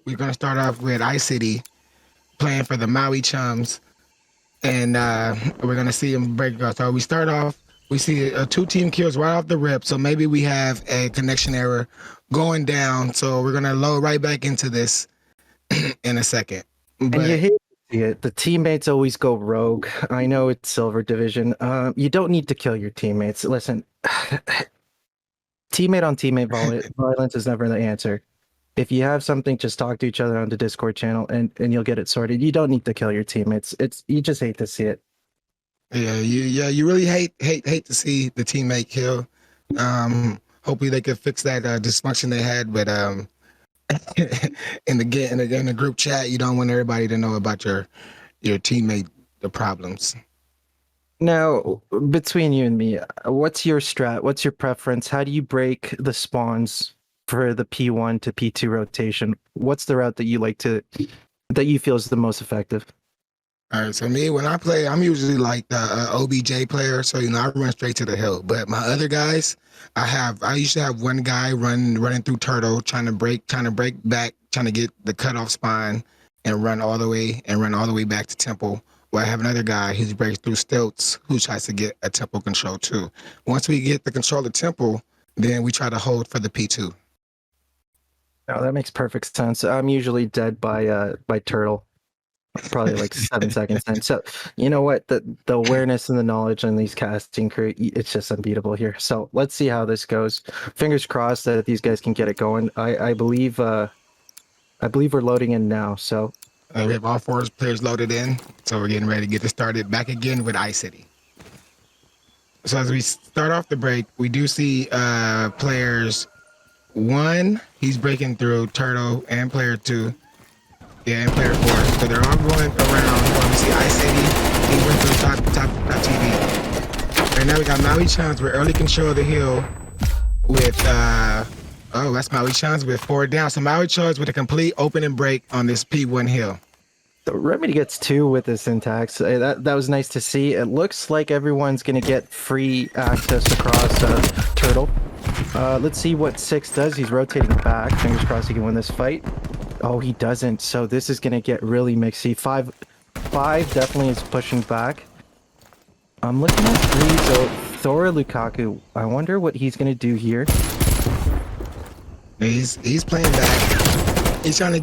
we're gonna start off with Ice City playing for the Maui Chums, and we're gonna see them break. So we start off. We see 2 team kills right off the rip. So maybe we have a connection error going down. So we're gonna load right back into this in a second. And you But hate to see it. The teammates always go rogue. I know it's Silver Division. You don't need to kill your teammates. Listen, teammate on teammate violence is never the answer. If you have something, just talk to each other on the Discord channel, and you'll get it sorted. You don't need to kill your teammates. You just hate to see it. you really hate to see the teammate kill. Hopefully they could fix that dysfunction they had, but in the group chat, you don't want everybody to know about your teammate the problems. Now, between you and me, what's your strat? What's your preference? How do you break the spawns for the P1 to P2 rotation? What's the route that you feel is the most effective? All right, so me, when I play, I'm usually like the OBJ player, so I run straight to the hill. But my other guys, I used to have one guy running through turtle, trying to break back, trying to get the cutoff spine and run all the way back to temple. Or I have another guy who breaks through stilts, who tries to get a temple control too. Once we get the control of temple, then we try to hold for the P2. Oh, that makes perfect sense. I'm usually dead by turtle. Probably like 7 seconds in. So you know what? The awareness and the knowledge on these casting crew, it's just unbeatable here. So let's see how this goes. Fingers crossed that these guys can get it going. I believe we're loading in now. So we have all 4 players loaded in, so we're getting ready to get this started back again with Ice City. So as we start off the break, we do see players 1, he's breaking through turtle, and player 2. Yeah, and player 4. So they're all going around. We see Ice City. He went through top TV. Right now we got Maui Chums with early control of the hill with that's Maui Chums with 4 down. So Maui Chums with a complete open and break on this P1 hill. So Remedy gets 2 with the syntax. That was nice to see. It looks like everyone's gonna get free access across turtle. Let's see what 6 does. He's rotating back. Fingers crossed he can win this fight. Oh, he doesn't. So this is going to get really mixy. 5 definitely is pushing back. I'm looking at 3. So Thora Lukaku. I wonder what he's going to do here. He's playing back. He's trying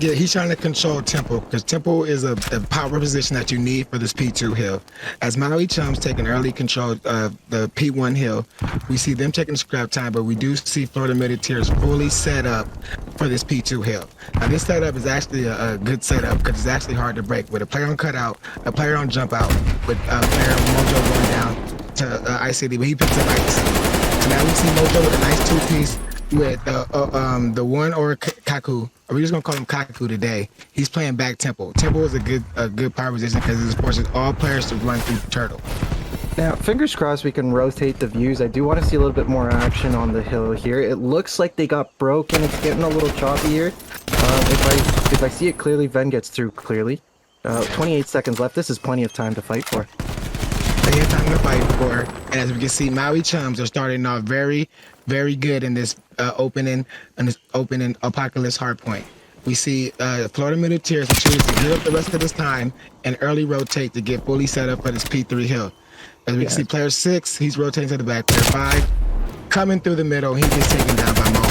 to control tempo, because tempo is a power position that you need for this P2 hill. As Maui Chums taking early control of the P1 hill, we see them taking scrap time, but we do see Florida Mid-Tiers fully set up for this P2 hill. Now this setup is actually a good setup, because it's actually hard to break. With a player on cutout, a player on jump out, with a player Mojo going down to Ice City, but he picks up Ice. So now we see Mojo with a nice 2-piece with the 1 or Kaku. We're just gonna call him Kaku today. He's playing back tempo. Tempo is a good power position because it forces all players to run through turtle. Now, fingers crossed we can rotate the views. I do want to see a little bit more action on the hill here. It looks like they got broken. It's getting a little choppy here. If I see it clearly, Ven gets through clearly. 28 seconds left. This is plenty of time to fight for. Plenty of time to fight for. And as we can see, Maui Chums are starting off very, very good in this opening Apocalypse hardpoint. We see Florida Mid-Tiers choose to give up the rest of this time and early rotate to get fully set up for this P3 hill. As we can see, player 6, he's rotating to the back. Player 5, coming through the middle, he gets taken down by Mo.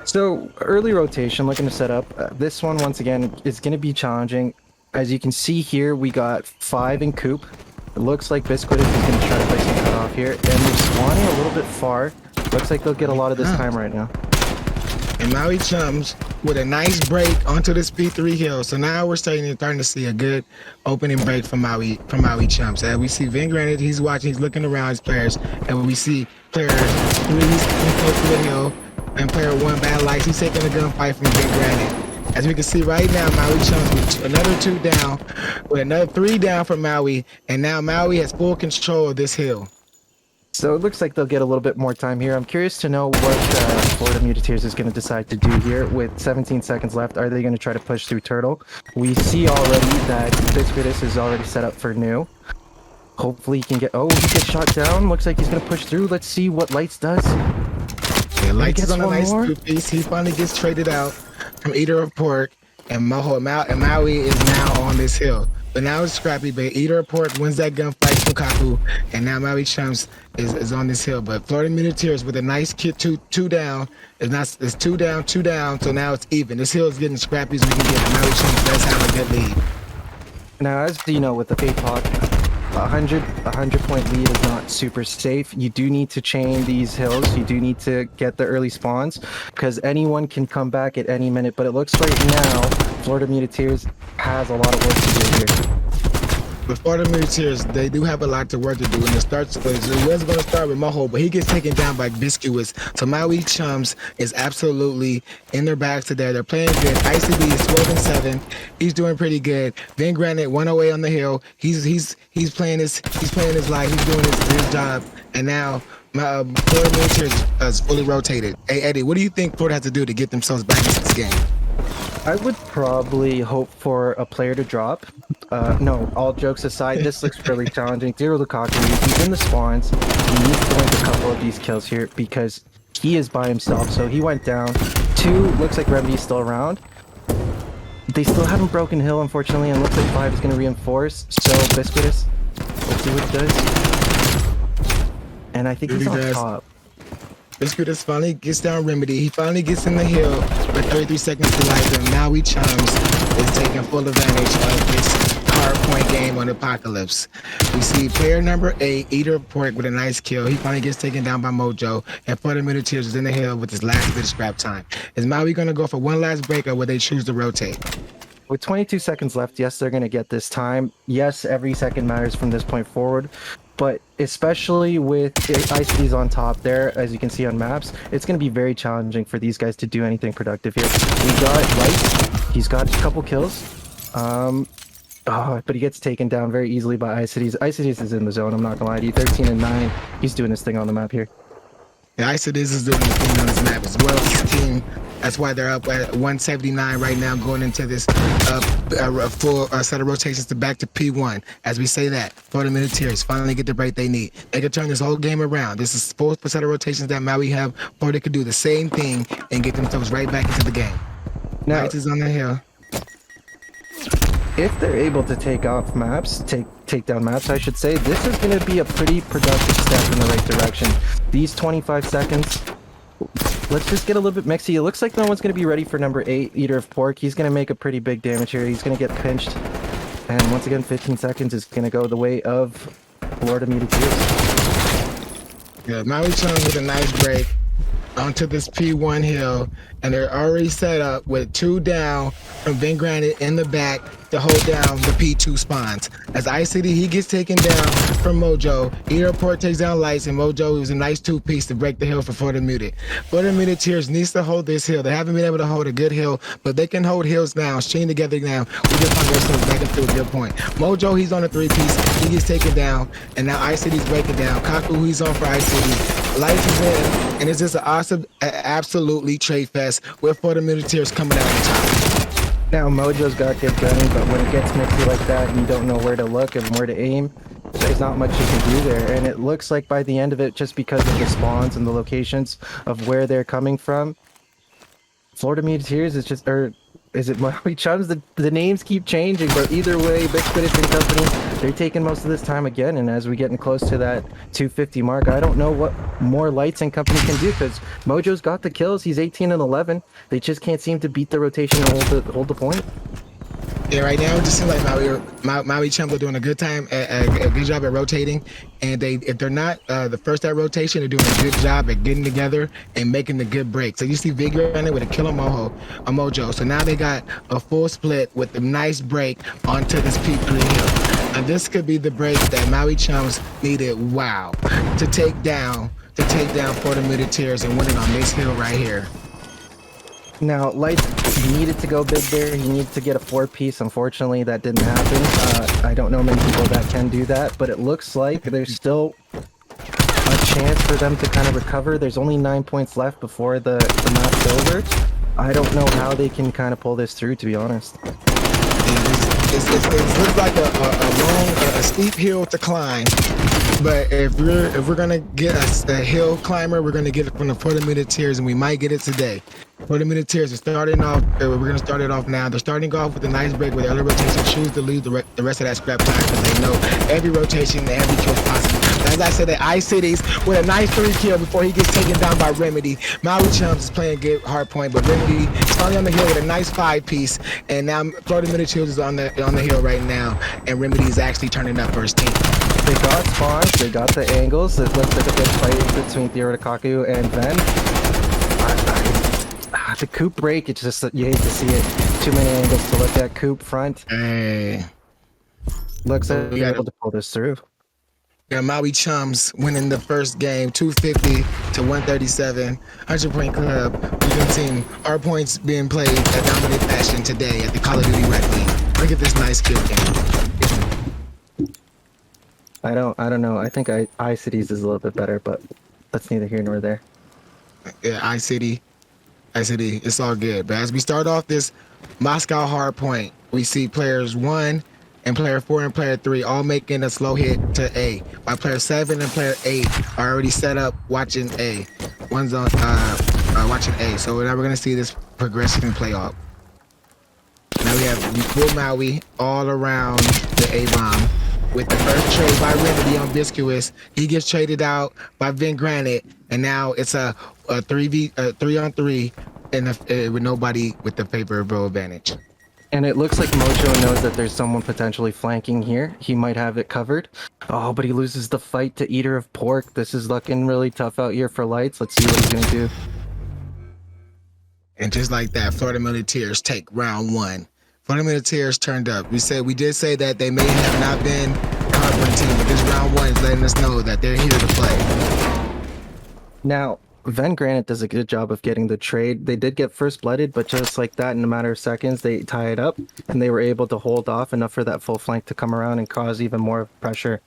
So early rotation, looking to set up. This one, once again, is going to be challenging. As you can see here, we got 5 in Coop. It looks like Biscuit is going to try to play some cutoff here. And they're spawning a little bit far. Looks like they'll get a lot of this time right now. And Maui Chums with a nice break onto this P3 hill. So now we're starting to see a good opening break from Maui Chums. And we see Vin Granted, he's watching, he's looking around his players. And we see player 3 coming close to the hill. And player 1, Bad Lights, he's taking a gunfight from Vin Granted. As we can see right now, Maui Chums with another 2 down, with another 3 down from Maui. And now Maui has full control of this hill. So it looks like they'll get a little bit more time here. I'm curious to know what Florida Mid-Tiers is going to decide to do here. With 17 seconds left, are they going to try to push through turtle? We see already that Biscuitus is already set up for new. Hopefully he can get... Oh, he gets shot down. Looks like he's going to push through. Let's see what Lights does. Yeah, Lights is on a nice 2-piece. He finally gets traded out. from Eater of Pork and Maui is now on this hill. But now it's Scrappy, but Eater of Pork wins that gunfight from Kaku, and now Maui Chums is on this hill. But Florida Muleteers with a nice kid two down. It's two down, so now it's even. This hill is getting scrappy as we can get. Maui Chums does have a good lead. Now, as you know, with the Fate Talk, 100 point lead is not super safe. You do need to chain these hills. You do need to get the early spawns because anyone can come back at any minute. But it looks right now, Florida Muleteers has a lot of work to do here. With Florida Muleteers, they do have a lot to work to do, and it was going to start with Moho, but he gets taken down by Biscuits. So Maui Chums is absolutely in their bags today. They're playing good. ICB is 12-7. He's doing pretty good. Then Granite 108 on the hill. He's playing his life. He's doing his job, and now Florida Muleteers is fully rotated. Hey Eddie, what do you think Florida has to do to get themselves back into this game? I would probably hope for a player to drop. No, all jokes aside, this looks really challenging. Zero Lukaku, he's in the spawns. He needs to win a couple of these kills here because he is by himself. So he went down. 2, looks like Remedy's still around. They still haven't broken hill, unfortunately, and looks like 5 is going to reinforce. So Biscuitus, let's see what he does. And I think he's on top. Biscuitus finally gets down Remedy. He finally gets in the hill with 33 seconds to life, and Maui Chums is taking full advantage of this hard point game on Apocalypse. We see player number 8, Eater of Pork, with a nice kill. He finally gets taken down by Mojo, and Florida Muleteers is in the hill with his last bit of scrap time. Is Maui going to go for one last break, or will they choose to rotate? With 22 seconds left, yes, they're going to get this time. Yes, every second matters from this point forward. But especially with ICDs on top there, as you can see on maps, it's going to be very challenging for these guys to do anything productive here. We got Light. He's got a couple kills. But he gets taken down very easily by ICDs. ICDs is in the zone, I'm not going to lie to you. 13-9. He's doing his thing on the map here. Yeah, ICDs is doing his thing on this map as well. His team, that's why they're up at 179 right now, going into this full set of rotations to back to P1. As we say that, Florida Muleteers finally get the break they need. They can turn this whole game around. This is full set of rotations that Maui have, or they could do the same thing and get themselves right back into the game. Now, Knights is on the hill. If they're able to take down maps, I should say, this is going to be a pretty productive step in the right direction. These 25 seconds, let's just get a little bit mixy. It looks like no one's going to be ready for number 8, Eater of Pork. He's going to make a pretty big damage here. He's going to get pinched. And once again, 15 seconds is going to go the way of Florida Muleteers. Yeah, Maui Chums with a nice break onto this P1 hill, and they're already set up with 2 down from Van Granite in the back to hold down the P2 spawns. As ICD, he gets taken down from Mojo. Eater of Pork takes down Lights, and Mojo was a nice 2-piece to break the hill for Florida Muted. Florida Muleteers needs to hold this hill. They haven't been able to hold a good hill, but they can hold hills now, string together now. We just find ourselves back into a good point. Mojo, he's on a 3-piece. He gets taken down, and now ICD's breaking down. Kaku, he's on for ICD. Lights is in, and it's just an awesome, absolutely trade fest with Florida Muleteers coming out on top. Now, Mojo's got good gunning, but when it gets mixy like that and you don't know where to look and where to aim, there's not much you can do there. And it looks like by the end of it, just because of the spawns and the locations of where they're coming from, Florida Muleteers is just, or is it Maui Chums? The names keep changing, but either way, Biscuitus and company, they're taking most of this time again. And as we're getting close to that 250 mark, I don't know what more Lights and company can do, because Mojo's got the kills. He's 18-11. They just can't seem to beat the rotation and hold the point. Yeah, right now it just seems like Maui Chums are doing a good job at rotating, and if they're not the first at rotation, they're doing a good job at getting together and making the good break. So you see Vigor running with a kill on Mojo. So now they got a full split with a nice break onto this P3 hill. And this could be the break that Maui Chums needed, to take down Florida Muleteers and win it on this hill right here. Now, Lights needed to go big there. He needed to get a 4-piece. Unfortunately, that didn't happen. I don't know many people that can do that, but it looks like there's still a chance for them to kind of recover. There's only 9 points left before the map's over. I don't know how they can kind of pull this through, to be honest. It looks like a steep hill to climb, but if we're gonna get a hill climber, we're gonna get it from the Florida Muleteers, and we might get it today. For the Minotaurs, are starting off. We're gonna start it off now. They're starting off with a nice break with early rotation. Choose to leave the rest of that scrap time because they know every rotation and every kill is possible. As I said, that Ice Cities with a nice 3 kill before he gets taken down by Remedy. Maui Chums is playing good hard point, but Remedy is finally on the hill with a nice 5-piece. And now Florida Minotaurs is on the hill right now, and Remedy is actually turning up for his team. They got spawns, they got the angles. It looks like a good fight between Theodokaku and Ven. The Coop break, it's just that you hate to see it. Too many angles to look at. Coop front. Hey. Looks like they're able to pull this through. Yeah, Maui Chums winning the first game, 250 to 137. 100-point club. We've seen our points being played at dominant fashion today at the Call of Duty Red League. Look at this nice kill game. I don't know. I think iCities is a little bit better, but that's neither here nor there. Yeah, iCity, it's all good. But as we start off this Moscow hard point, we see players 1 and player 4 and player 3 all making a slow hit to A, while player 7 and player 8 are already set up watching A. One's on watching A. So now we're gonna see this progression play out. Now we have full Maui all around the A bomb. With the first trade by Remedy on Biscuous, he gets traded out by Vin Granite, and now it's a 3-on-3 and with nobody with the favorable advantage. And it looks like Mojo knows that there's someone potentially flanking here. He might have it covered. Oh, but he loses the fight to Eater of Pork. This is looking really tough out here for Lights. Let's see what he's gonna do. And just like that, Florida Minotaurs take round 1. Florida Minotaurs turned up. We did say that they may have not been a hard team, but this round 1 is letting us know that they're here to play. Now, Ven Granite does a good job of getting the trade. They did get first blooded, but just like that, in a matter of seconds, they tie it up, and they were able to hold off enough for that full flank to come around and cause even more pressure.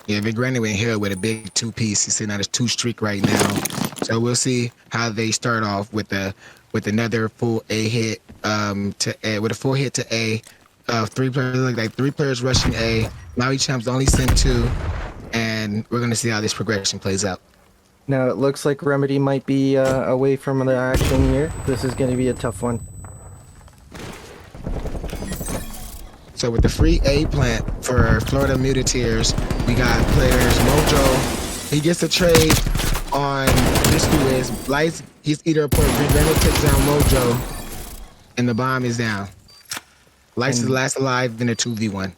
Yeah, Vin Granite went here with a big 2-piece. He's sitting on his 2 streak right now. So we'll see how they start off with another full A hit to A, with a full hit to A. 3 players, like 3 players rushing A. Maui Chums only sent 2, and we're gonna see how this progression plays out. Now it looks like Remedy might be away from the action here. This is going to be a tough one. So with the free A plant for Florida Mutineers, we got players Mojo. He gets a trade on Biscuits. Lights, he's Eater of Pork. Granite takes down Mojo, and the bomb is down. Lights is last alive in a 2v1.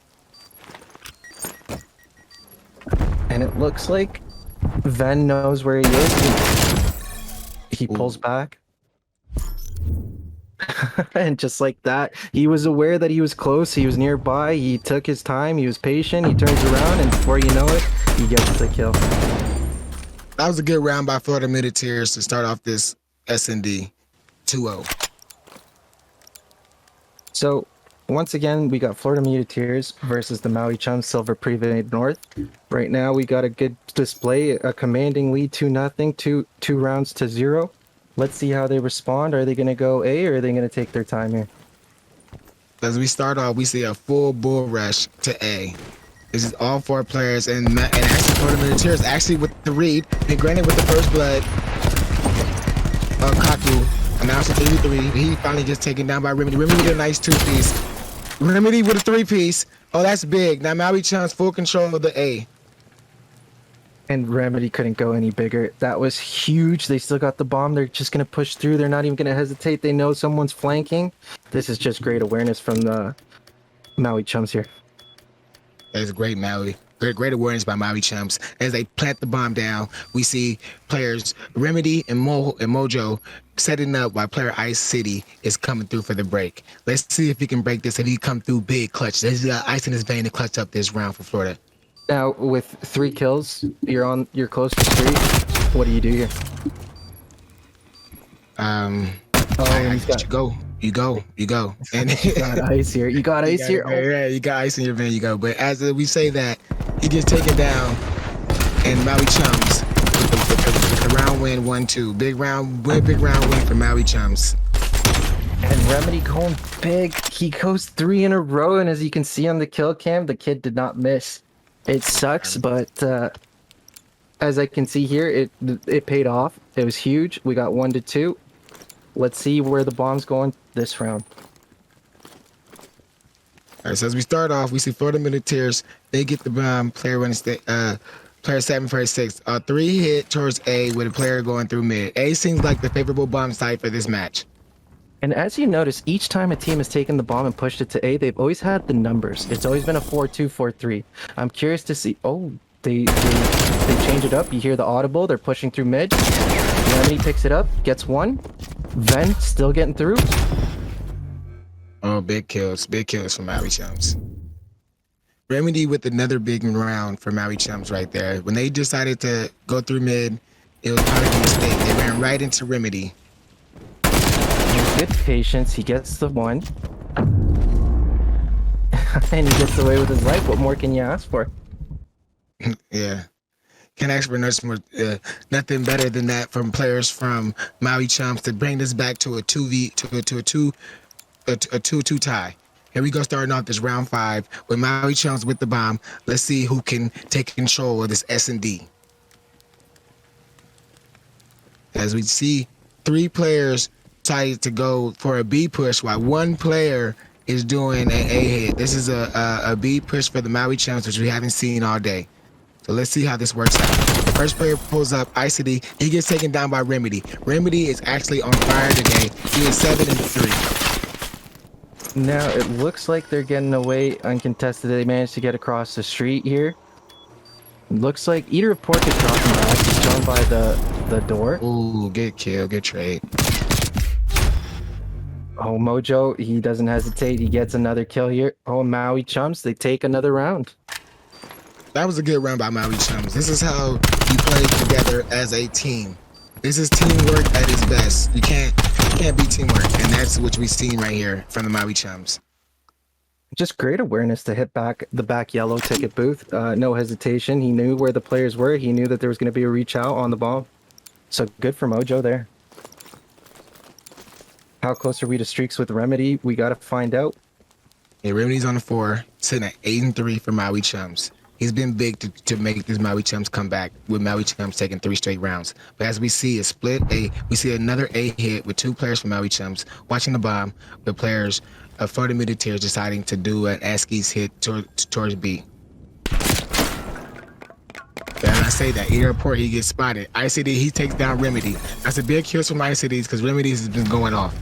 And it looks like Ven knows where he is. He pulls back. And just like that, he was aware that he was close. He was nearby. He took his time. He was patient. He turns around, and before you know it, he gets the kill. That was a good round by Florida Mutineers to start off this S&D 2-0. So, once again, we got Florida Mutineers versus the Maui Chums Silver Premade North. Right now, we got a good display, a commanding lead 2-0, two rounds to 0. Let's see how they respond. Are they going to go A, or are they going to take their time here? As we start off, we see a full bull rush to A. This is all 4 players, and actually Florida Mutineers actually with the read, and granted with the first blood. Kaku announced a 3v3. He finally gets taken down by Remedy. Remedy with a nice 2-piece. Remedy with a 3-piece. Oh, that's big. Now Maui Chums full control of the A. And Remedy couldn't go any bigger. That was huge. They still got the bomb. They're just going to push through. They're not even going to hesitate. They know someone's flanking. This is just great awareness from the Maui Chums here. That's great, Maui. Great awareness by Maui Chums. As they plant the bomb down, we see players Remedy and Mojo setting up while player Ice City is coming through for the break. Let's see if he can break this. If he come through big clutch. There's ice in his vein to clutch up this round for Florida. Now, with 3 kills, you're close to 3. What do you do here? You go. And you got ice here. You got ice here. Yeah, you got ice in your vein. You go. But as we say that, he gets taken down, and Maui Chums with the round win 1-2. Big round win for Maui Chums. And Remedy going big. He goes 3 in a row, and as you can see on the kill cam, the kid did not miss. It sucks, but as I can see here, it paid off. It was huge. We got 1-2. Let's see where the bomb's going this round. All right, so as we start off, we see Florida Militaires. They get the bomb. Player player 746. 3 hit towards A with a player going through mid. A seems like the favorable bomb site for this match. And as you notice, each time a team has taken the bomb and pushed it to A, they've always had the numbers. It's always been a 4-2, 4-3. I'm curious to see. Oh, they change it up. You hear the audible. They're pushing through mid. Remedy picks it up, gets one. Ven still getting through. Oh, big kills for Maui Chums. Remedy with another big round for Maui Chums right there. When they decided to go through mid, it was probably a mistake. They ran right into Remedy. Good patience. He gets the one. And he gets away with his life. What more can you ask for? Yeah. Can't ask for nothing better than that from players from Maui Chums to bring this back to a 2-2 tie. Here we go, starting off this round 5 with Maui Chums with the bomb. Let's see who can take control of this S&D. As we see, 3 players decided to go for a B push while 1 player is doing an A hit. This is a B push for the Maui Chums, which we haven't seen all day. So let's see how this works out. The first player pulls up Icedy. He gets taken down by Remedy. Remedy is actually on fire today. He is 7-3. Now it looks like they're getting away uncontested. They managed to get across the street here. Looks like Eater of Pork is dropping back. He's joined by the door. Ooh, good kill, good trade. Oh, Mojo, he doesn't hesitate. He gets another kill here. Oh, Maui Chums, they take another round. That was a good run by Maui Chums. This is how you play together as a team. This is teamwork at its best. You can't beat teamwork, and that's what we've seen right here from the Maui Chums. Just great awareness to hit the back yellow ticket booth. No hesitation. He knew where the players were. He knew that there was going to be a reach out on the bomb. So good for Mojo there. How close are we to streaks with Remedy? We got to find out. Yeah, Remedy's on the 4, sitting at 8-3 for Maui Chums. He's been big to make this Maui Chums come back, with Maui Chums taking 3 straight rounds. But as we see a split A, we see another A hit with 2 players from Maui Chums watching the bomb, with players of Florida Militaires deciding to do an Askies hit towards B. And I say that, Eater of Pork, he gets spotted. Icedy, he takes down Remedy. That's a big kill from Icedy because Remedy has been going off.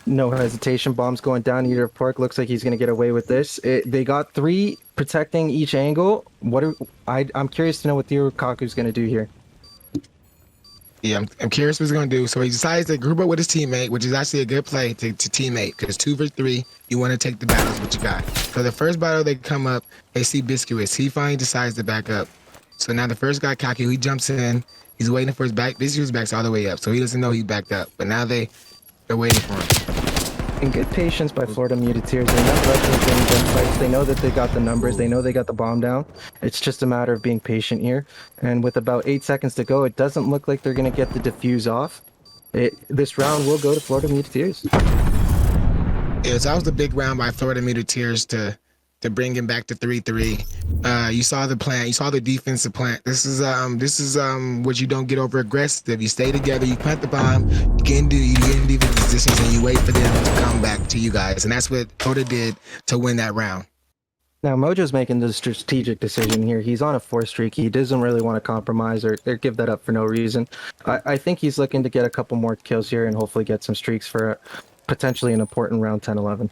No hesitation. Bomb's going down. Eater of Pork looks like he's going to get away with this. They got 3 protecting each angle. I'm curious to know what the Kaku's going to do here. Yeah, I'm curious what he's going to do. So he decides to group up with his teammate, which is actually a good play to teammate, because 2 versus 3, you want to take the battles what you got. So the first battle they come up, they see Biscuits. He finally decides to back up. So now the first guy, Kaku, he jumps in. He's waiting for his back. Biscuits backs all the way up, so he doesn't know he backed up. But now they're waiting for him. And good patience by Florida Muteteers. They're not rushing into any gunfights. They know that they got the numbers. They know they got the bomb down. It's just a matter of being patient here. And with about 8 seconds to go, it doesn't look like they're going to get the defuse off. This round will go to Florida Muteteers. Yeah, so that was the big round by Florida Muteteers to bring him back to 3-3. You saw the plan. You saw the defensive plan. This is what you don't get over aggressive. You stay together. You plant the bomb. You get in defensive positions, and you wait for them to come back to you guys. And that's what Florida did to win that round. Now Mojo's making the strategic decision here. He's on a 4 streak. He doesn't really want to compromise or give that up for no reason. I think he's looking to get a couple more kills here and hopefully get some streaks for potentially an important round 10-11.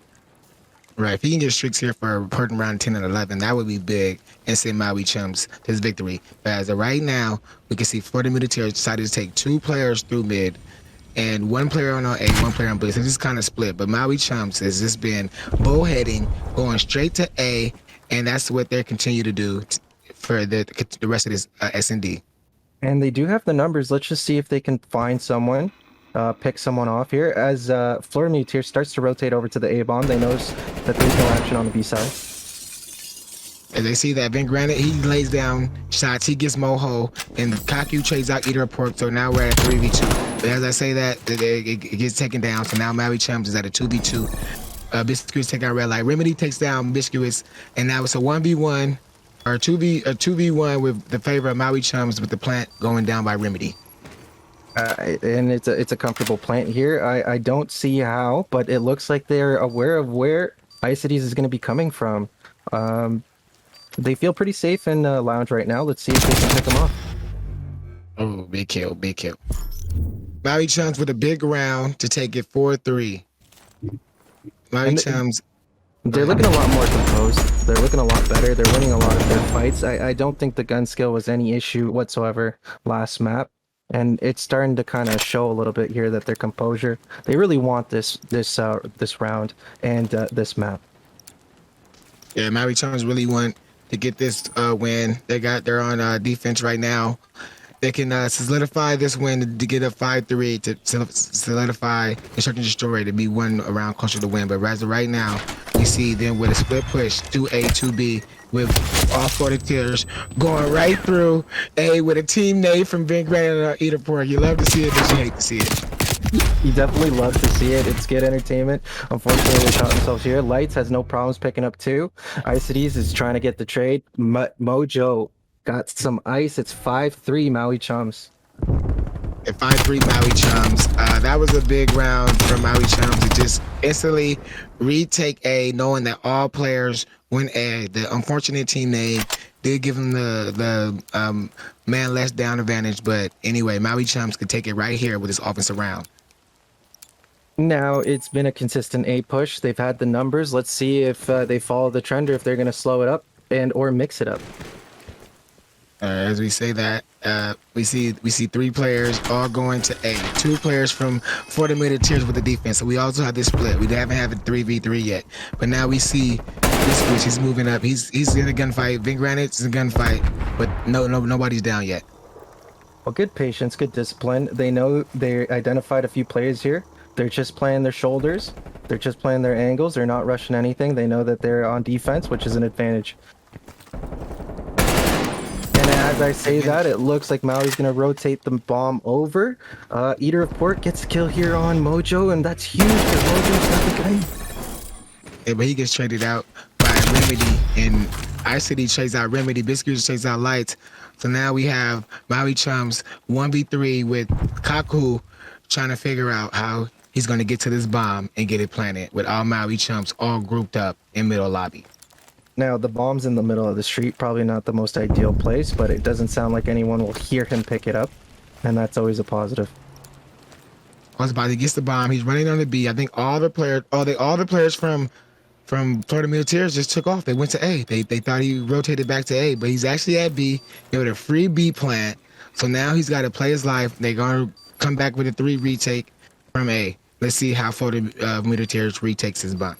Right, if he can get streaks here for a important round 10 and 11, that would be big and send Maui Chums to his victory. But as of right now, we can see Florida Militaires decided to take 2 players through mid and 1 player on A, 1 player on B. So this is kind of split. But Maui Chums has just been bullheading, going straight to A, and that's what they continue to do for the rest of this S&D. And they do have the numbers. Let's just see if they can find someone. Pick someone off here. As Florida Muteer starts to rotate over to the A-bomb, they notice that there's no action on the B side. As they see that, Ben Granite, he lays down shots, he gets Moho, and Kaku trades out Eater of Pork, so now we're at 3v2. But as I say that, it gets taken down, so now Maui Chums is at a 2v2. Biscuits take out Red Light. Remedy takes down Biscuits, and now it's a 1v1, or a 2v1 with the favor of Maui Chums with the plant going down by Remedy. And it's a comfortable plant here. I don't see how, but it looks like they're aware of where Icities is going to be coming from. Um, they feel pretty safe in lounge right now. Let's see if they can pick them off. Oh, big kill, big kill. Maui Chums with a big round to take it 4-3. Maui And Chums. they're looking a lot more composed. They're looking a lot better. They're winning a lot of their fights. I don't think the gun skill was any issue whatsoever last map. And it's starting to kind of show a little bit here that their composure. They really want this round and this map. Yeah, Maui Chums really want to get this win. They're on defense right now. They can solidify this win to get a 5-3 to solidify Destruction Destroyer to be one around closer to win. But as of right now, we see them with a split push 2A, 2B with all 40 tiers going right through A with a team name from Big Grand Eater Pork. You love to see it, but you hate to see it. You definitely love to see it. It's good entertainment. Unfortunately, they shot themselves here. Lights has no problems picking up two. Icities is trying to get the trade. Mojo got some ice. It's 5-3 Maui Chums. At 5-3 Maui Chums. That was a big round for Maui Chums to just instantly retake A, knowing that all players win A. The unfortunate team name did give them the man less down advantage, but anyway, Maui Chums could take it right here with this offensive round. Now, it's been a consistent A push. They've had the numbers. Let's see if they follow the trend or if they're going to slow it up and or mix it up. As we say that, we see 3 players all going to A. 2 players from 40-meter tiers with the defense. So we also have this split. We haven't had a 3v3 yet, but now we see this switch. He's moving up. He's in a gunfight. Vin Granite's in a gunfight, but nobody's down yet. Well, good patience, good discipline. They know they identified a few players here. They're just playing their shoulders. They're just playing their angles. They're not rushing anything. They know that they're on defense, which is an advantage. And as I say that, it looks like Maui's going to rotate the bomb over. Eater of Pork gets a kill here on Mojo, and that's huge because Mojo's got the gun. Yeah, but he gets traded out by Remedy, and City trades out Remedy. Biscuits trades out Lights. So now we have Maui Chums 1v3 with Kaku trying to figure out how he's going to get to this bomb and get it planted with all Maui Chums all grouped up in middle lobby. Now, the bomb's in the middle of the street, probably not the most ideal place, but it doesn't sound like anyone will hear him pick it up, and that's always a positive. He gets the bomb. He's running on the B. I think all the players from Florida Militaires just took off. They went to A. They thought he rotated back to A, but he's actually at B. They had a free B plant, so now he's got to play his life. They're going to come back with a 3 retake from A. Let's see how Florida Militaires retakes his bomb.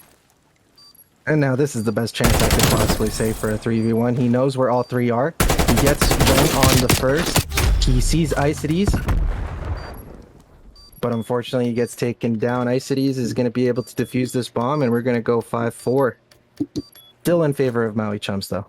And now this is the best chance I could possibly say for a 3v1. He knows where all 3 are. He gets one on the first. He sees Icities. But unfortunately, he gets taken down. Icities is going to be able to defuse this bomb, and we're going to go 5-4. Still in favor of Maui Chums, though.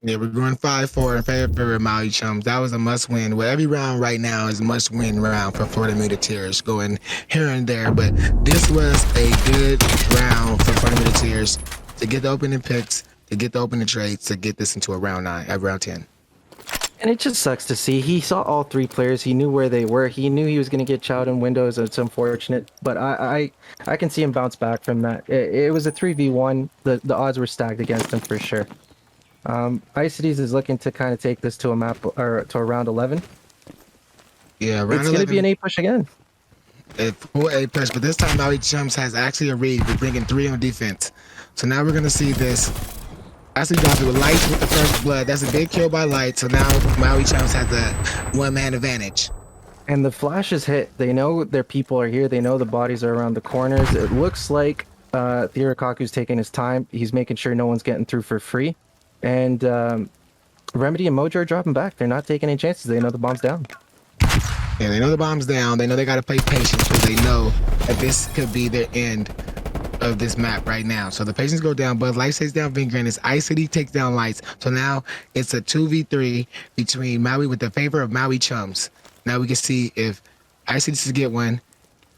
Yeah, we're going 5-4 in favor of Maui Chums. That was a must-win. Well, every round right now is a must-win round for Florida Militaires, going here and there. But this was a good round for Florida Militaires to get the opening picks, to get the opening trades, to get this into a round 10. And it just sucks to see. He saw all 3 players. He knew where they were. He knew he was going to get chowed in windows. It's unfortunate, but I can see him bounce back from that. It was a 3v1. The odds were stacked against him for sure. Icities is looking to kind of take this to a map or to a round 11. Yeah, round 11. It's going to be an A push again. A full A push, but this time Maui Chums has actually a read. We're bringing 3 on defense. So now we're going to see this. Actually dropped it with Lights with the first blood. That's a big kill by Lights. So now Maui Chums has a 1-man advantage. And the flashes hit. They know their people are here. They know the bodies are around the corners. It looks like Theorokaku's taking his time. He's making sure no one's getting through for free. And Remedy and Mojo are dropping back. They're not taking any chances. They know the bomb's down. Yeah, they know the bomb's down. They know they got to play patience because they know that this could be their end of this map right now. So the patience go down, but Lights takes down Vin Granite. Icity takes down Lights. So now it's a 2v3 between Maui with the favor of Maui Chums. Now we can see if Icity to get one.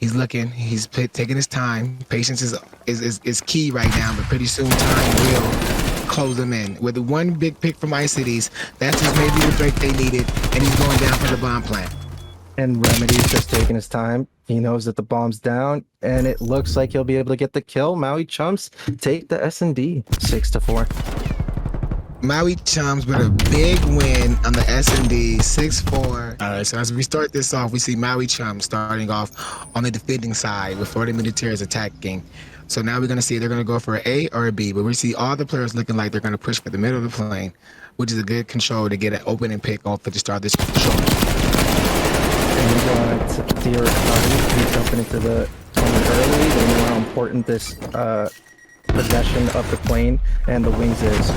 He's looking. He's taking his time. Patience is key right now, but pretty soon time will close them in. With the one big pick from Icities, that's just maybe the break they needed, and he's going down for the bomb plant. And Remedy's just taking his time. He knows that the bomb's down, and it looks like he'll be able to get the kill. Maui Chums take the S&D 6-4. Maui Chums with a big win on the S&D 6-4. All right, so as we start this off, we see Maui Chums starting off on the defending side with Florida Militaires attacking. So now we're going to see they're going to go for an A or a B, but we see all the players looking like they're going to push for the middle of the plane, which is a good control to get an open and pick off to start this control. And we got Theor He's jumping into the plane early. They know how important this possession of the plane and the wings is.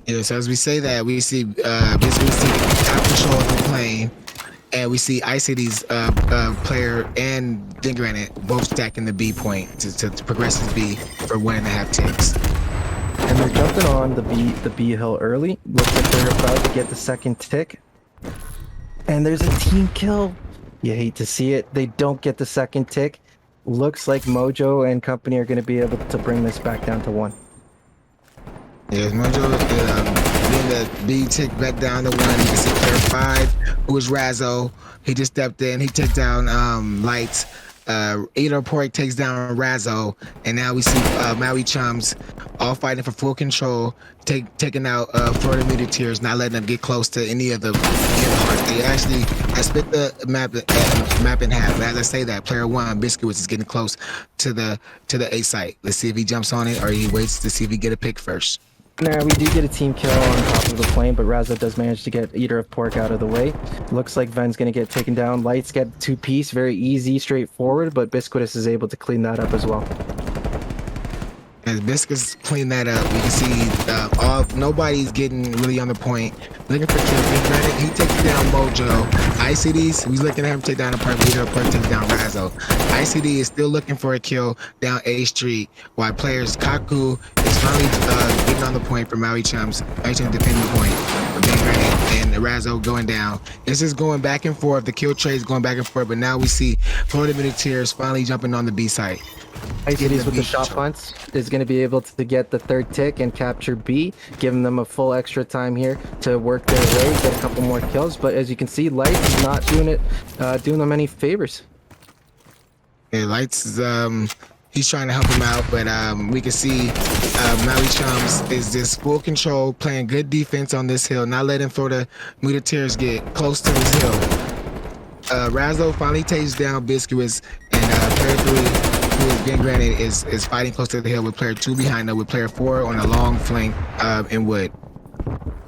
Yeah, so as we say that, we see basically we see top control of the plane, and we see ICD's player and Granite both stacking the B point to progress his B for 1.5 ticks. And they're jumping on the B hill early. Looks like they're about to get the second tick. And there's a team kill. You hate to see it. They don't get the second tick. Looks like Mojo and company are going to be able to bring this back down to 1. Yes, Mojo getting the B tick back down to 1. You can see player 5, who is Razzo. He just stepped in. He took down Lights. Eater Pork takes down Razzo, and now we see Maui Chums all fighting for full control, taking out Florida Militaires, not letting them get close to any of the hearts. They actually split the map in half. Let's say that player 1, Biscuits, is getting close to the A site. Let's see if he jumps on it or he waits to see if he get a pick first. Now, we do get a team kill on top of the plane, but Razzo does manage to get Eater of Pork out of the way. Looks like Ven's going to get taken down. Lights get 2-piece, very easy, straightforward, but Biscuitus is able to clean that up as well. As Biscuits clean that up, we can see nobody's getting really on the point. Looking for kills. He takes down Mojo. ICD's, he's looking at him take down a part. Eater of Pork takes down Razzo. ICD is still looking for a kill down A Street, while players Kaku is finally getting on the point for Maui Chums. Maui Chums defending the point. And Razzo going down. This is going back and forth. The kill trade is going back and forth, but now we see Florida Militaires finally jumping on the B site. ICD's with the shot punts is going to be able to get the third tick and capture B, giving them a full extra time here to work their way, get a couple more kills. But as you can see, Lights is not doing them any favors. Yeah, Lights is he's trying to help him out, but we can see Maui Chums is just full control, playing good defense on this hill, not letting Florida Militaires get close to this hill. Razzo finally takes down Biscuits, and player 3, who is Ben Granite, is fighting close to the hill with player 2 behind him, with player 4 on a long flank in wood.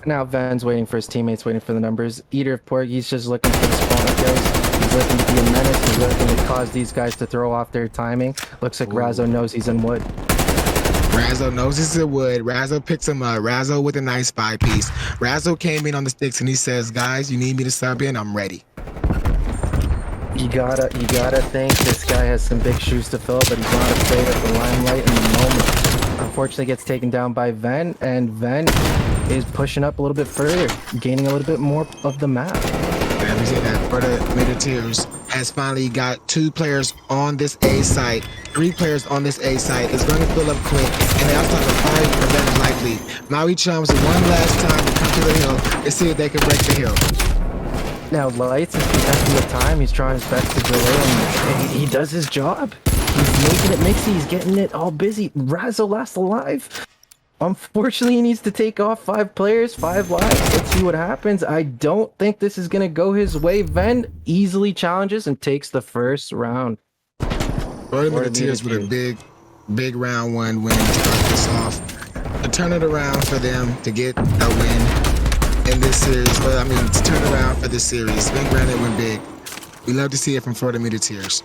Now Van's waiting for his teammates, waiting for the numbers. Eater of Pork, he's just looking for the spawner kills. He's looking to be a menace. He's looking to cause these guys to throw off their timing. Looks like Razzo knows he's in wood. Razzo knows he's in wood. Razzo picks him up. Razzo with a nice 5-piece. Razzo came in on the sticks and he says, "Guys, you need me to sub in? I'm ready." You gotta think this guy has some big shoes to fill, but he's not afraid of the limelight in the moment. Unfortunately, gets taken down by Ven, and Ven is pushing up a little bit further, gaining a little bit more of the map. And we see that Florida Militaires has finally got 2 players on this A site, 3 players on this A site. It's going to fill up quick, and they also have a 5 prevent likely. Maui Chums one last time to come to the hill and see if they can break the hill. Now Lights is protecting the time. He's trying his best to delay, and he does his job. He's making it mixy. He's getting it all busy. Razzo last alive. Unfortunately, he needs to take off 5 players, 5 lives. Let's see what happens. I don't think this is going to go his way. Ven easily challenges and takes the first round. Florida Militaires with a big round 1 win to start this off. To turn it around for them to get a win in this series. But I mean, to turn around for this series. Ben Granite went big. We love to see it from Florida Militaires.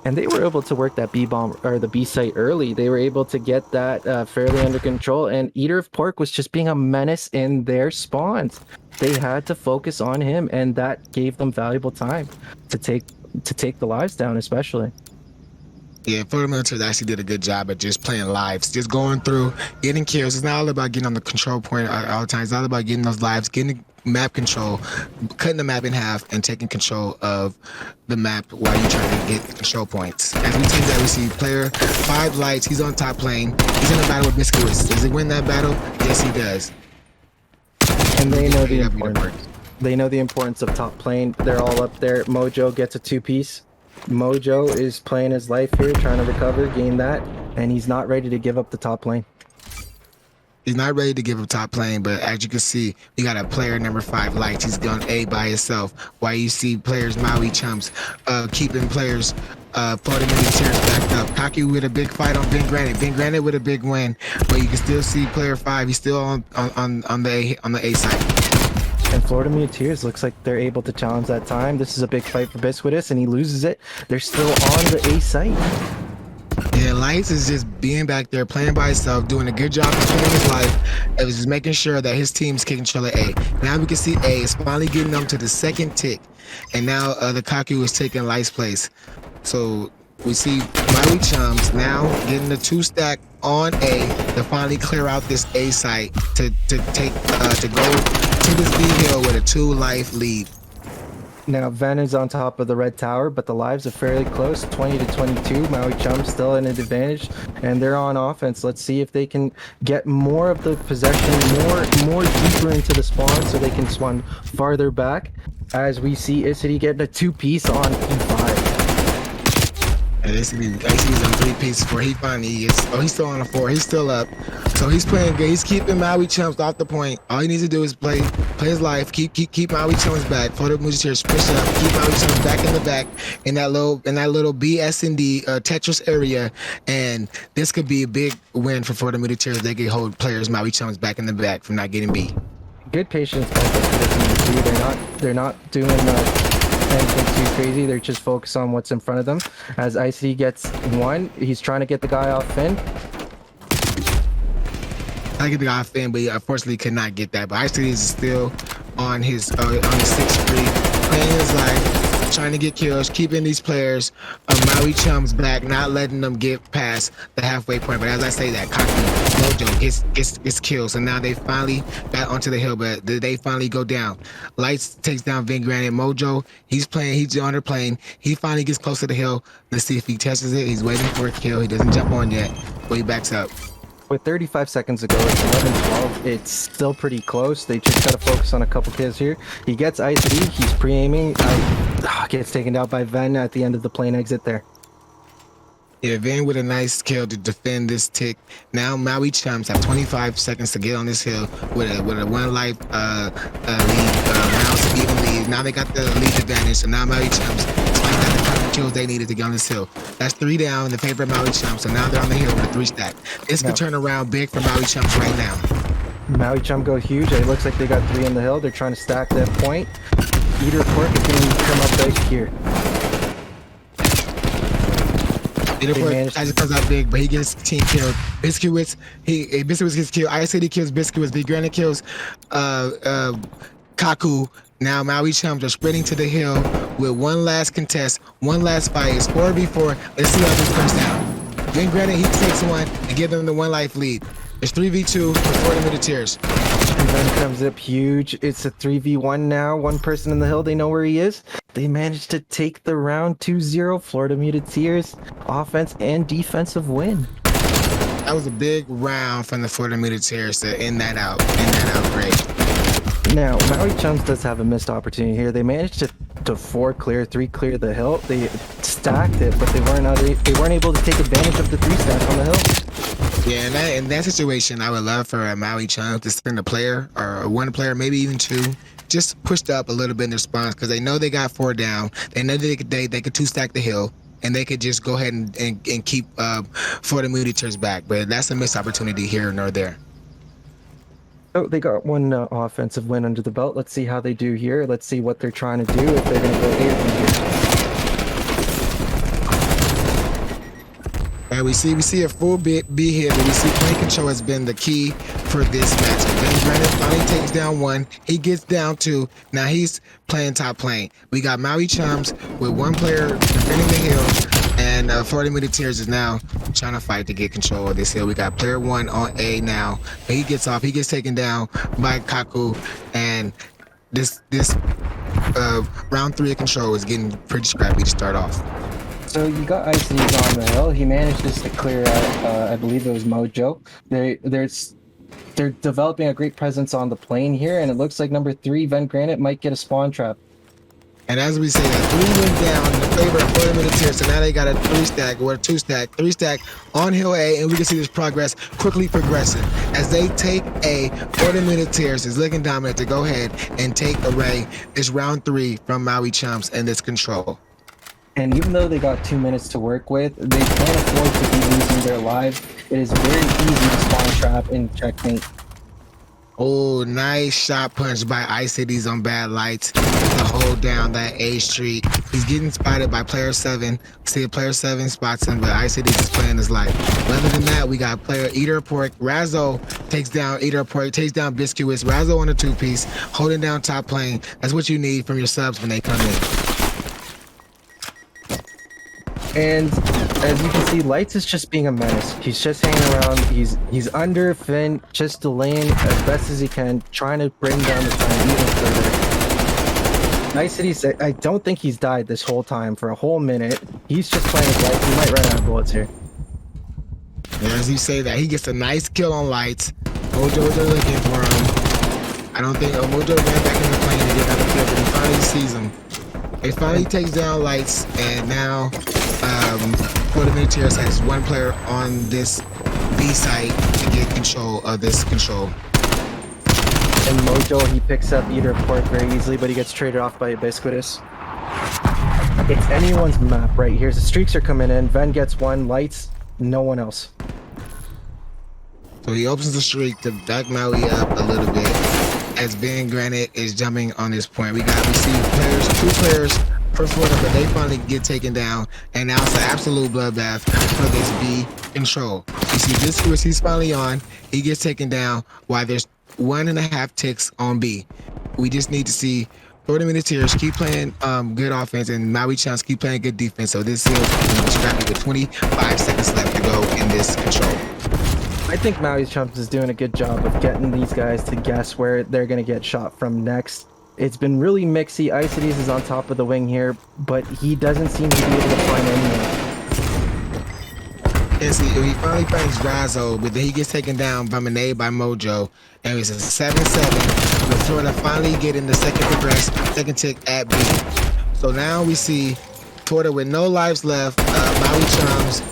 And they were able to work that B bomb or the B site early. They were able to get that fairly under control. And Eater of Pork was just being a menace in their spawns. They had to focus on him, and that gave them valuable time to take the lives down, especially. Yeah, Florida Militaires actually did a good job at just playing lives, just going through, getting kills. It's not all about getting on the control point all the time. It's all about getting those lives, getting map control, cutting the map in half, and taking control of the map while you're trying to get control points. As we take that, we see player 5 Lights. He's on top lane. He's in a battle with Biscuits. Does he win that battle? Yes, he does. And they know the importance. They know the importance of top lane. They're all up there. Mojo gets a two-piece. Mojo is playing his life here, trying to recover, gain that, and he's not ready to give up the top lane. He's not ready to give up top lane, but as you can see, we got a player number 5 Lights. He's gone A by himself. While you see players Maui Chums keeping players floating in the chairs backed up. Kaki with a big fight on Ben Granite. Ben Granite with a big win, but you can still see player 5. He's still on the A side. And Florida Muteers looks like they're able to challenge that time. This is a big fight for Biscuitus, and he loses it. They're still on the A site. Yeah, Lights is just being back there, playing by himself, doing a good job of playing his life. It was just making sure that his team's kicking control of A. Now we can see A is finally getting them to the second tick. And now the Kaku is taking Lights' place. So we see Maui Chums now getting the 2-stack on A to finally clear out this A site to go to this B hill with a 2-life lead. Now Ven is on top of the red tower, but the lives are fairly close, 20 to 22. Maui Chum still in an advantage, and they're on offense. Let's see if they can get more of the possession, more deeper into the spawn, so they can spawn farther back. As we see Isity getting a 2-piece on E5. And he's on 3-piece where he finally is. Oh, he's still on a 4. He's still up. So he's playing good. He's keeping Maui Chums off the point. All he needs to do is play his life. Keep Maui Chums back. For the Musicians, push it up. Keep Maui Chums back in the back in that little BS&D Tetris area. And this could be a big win for Florida Musicians. They can hold players Maui Chums back in the back from not getting B. Good patience by the team. They're not doing anything too crazy. They're just focused on what's in front of them. As ICD gets 1, he's trying to get the guy off Finn. I get the guy off Finn, but he unfortunately could not get that. But ICD is still on his 6th streak, playing his life, trying to get kills, keeping these players Maui Chums back, not letting them get past the halfway point. But as I say that, Kaki Mojo gets kills, and now they finally got onto the hill, but they finally go down. Lights takes down Vin Granite. Mojo, he's underplaying. He finally gets close to the hill. Let's see if he touches it. He's waiting for a kill. He doesn't jump on yet, but he backs up. With 35 seconds to go, it's 11-12. It's still pretty close. They just got to focus on a couple kills here. He gets ICD. He's pre-aiming. Gets taken down by Ven at the end of the plane exit there. Yeah, Van with a nice kill to defend this tick. Now Maui Chums have 25 seconds to get on this hill with a 1-life lead, even lead. Now they got the lead advantage, so now Maui Chums got the couple kills they needed to get on this hill. That's 3 down in the favor of Maui Chums, so now they're on the hill with a 3-stack. This could turn around big for Maui Chums right now. Maui Chum go huge. It looks like they got 3 in the hill. They're trying to stack that point. Eater Pork is going to come up right here. As it comes out big, but he gets team killed. Biscuits gets killed. ICD kills Biscuits. Big Granite kills Kaku. Now Maui Chums are sprinting to the hill with one last contest, one last fight. It's 4v4. Let's see how this goes down. Big Granite, he takes one and give them the 1-life lead. It's 3v2 for Florida Musicians. And then comes up huge. It's a 3v1 now. One person in the hill. They know where he is. They managed to take the round 2-0. Florida Musicians offense and defensive win. That was a big round from the Florida Musicians to end that out great. Now, Maui Chums does have a missed opportunity here. They managed to 4 clear, 3 clear the hill. They stacked it, but they weren't able to take advantage of the 3-stack on the hill. Yeah, in that situation, I would love for Maui Chums to send a player or 1 player, maybe even 2, just pushed up a little bit in response because they know they got 4 down. They know they could 2-stack the hill, and they could just go ahead and keep Florida Musicians back. But that's a missed opportunity here nor there. So they got 1 offensive win under the belt. Let's see how they do here. Let's see what they're trying to do, if they're going to go A or B here. We see a full B here, but we see play control has been the key for this matchup. Ben Granite finally takes down 1. He gets down 2. Now he's playing top lane. We got Maui Chums with 1 player defending the hill, and Florida Musicians is now trying to fight to get control of this hill. We got player 1 on A now, but he gets off. He gets taken down by Kaku, and this round 3 of control is getting pretty scrappy to start off. So you got ICD on the hill. He managed just to clear out, I believe it was Mojo. There's They're developing a great presence on the plane here, and it looks like number 3, Ven Granite, might get a spawn trap. And as we say that, 3 went down in the favor of 40 minutes here. So now they got a 3-stack or a 2-stack, 3-stack on Hill A, and we can see this progress quickly progressing as they take a 40 minute tears is looking dominant to go ahead and take away this round 3 from Maui Chums and this control. And even though they got 2 minutes to work with, they can't afford to be losing their lives. It is very easy to spawn trap and checkmate. Oh, nice shot punch by Ice Cities on bad lights to hold down that A Street. He's getting spotted by player 7. See, player 7 spots him, but Ice Cities is playing his life. But other than that, we got player Eater of Pork. Razzo takes down Eater of Pork, takes down Biscuits. Razzo on a 2-piece, holding down top plane. That's what you need from your subs when they come in. And as you can see, Lights is just being a menace. He's just hanging around. He's under Finn, just delaying as best as he can, trying to bring down the time even further. Nice Cities, I don't think he's died this whole time for a whole minute. He's just playing his life. He might run out of bullets here. And as you say that, he gets a nice kill on Lights. Mojo, they're looking for him. I don't think Mojo ran back in the plane to get another kill, but he finally sees him. He finally takes down Lights, and now 40 minute tears has 1 player on this B site to get control of this control. And Mojo, he picks up Eater of Pork very easily, but he gets traded off by Ubiquitous. It's anyone's map right here. The streaks are coming in. Ven gets 1, Lights, no one else. So he opens the streak to back Maui up a little bit as Ben Granite is jumping on this point. We see players, 2 players per Florida, but they finally get taken down, and now it's an absolute bloodbath for this B control. You see Biscuits, he's finally on. He gets taken down while there's 1.5 ticks on B. We just need to see 40 minutes here. Keep playing good offense, and Maui Chums keep playing good defense. So this is scrappy with 25 seconds left to go in this control. I think Maui Chums is doing a good job of getting these guys to guess where they're going to get shot from next. It's been really mixy. Ice Cities is on top of the wing here, but he doesn't seem to be able to find anyone. And see, he finally finds Razzo, but then he gets taken down by Monet by Mojo. And it's a 7-7, with Florida finally getting the second tick at B. So now we see Florida with no lives left, Maui Chums,